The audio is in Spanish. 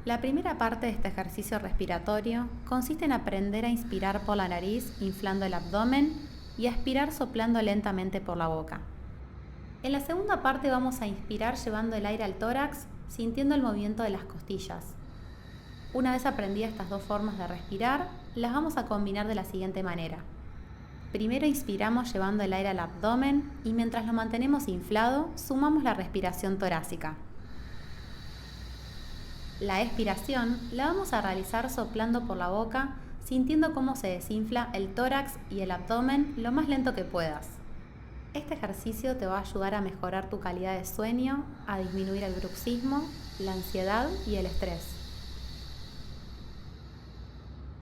La primera parte de este ejercicio respiratorio consiste en aprender a inspirar por la nariz inflando el abdomen y a expirar soplando lentamente por la boca. En la segunda parte vamos a inspirar llevando el aire al tórax, sintiendo el movimiento de las costillas. Una vez aprendidas estas dos formas de respirar, las vamos a combinar de la siguiente manera. Primero inspiramos llevando el aire al abdomen y mientras lo mantenemos inflado, sumamos la respiración torácica. La expiración la vamos a realizar soplando por la boca, sintiendo cómo se desinfla el tórax y el abdomen lo más lento que puedas. Este ejercicio te va a ayudar a mejorar tu calidad de sueño, a disminuir el bruxismo, la ansiedad y el estrés.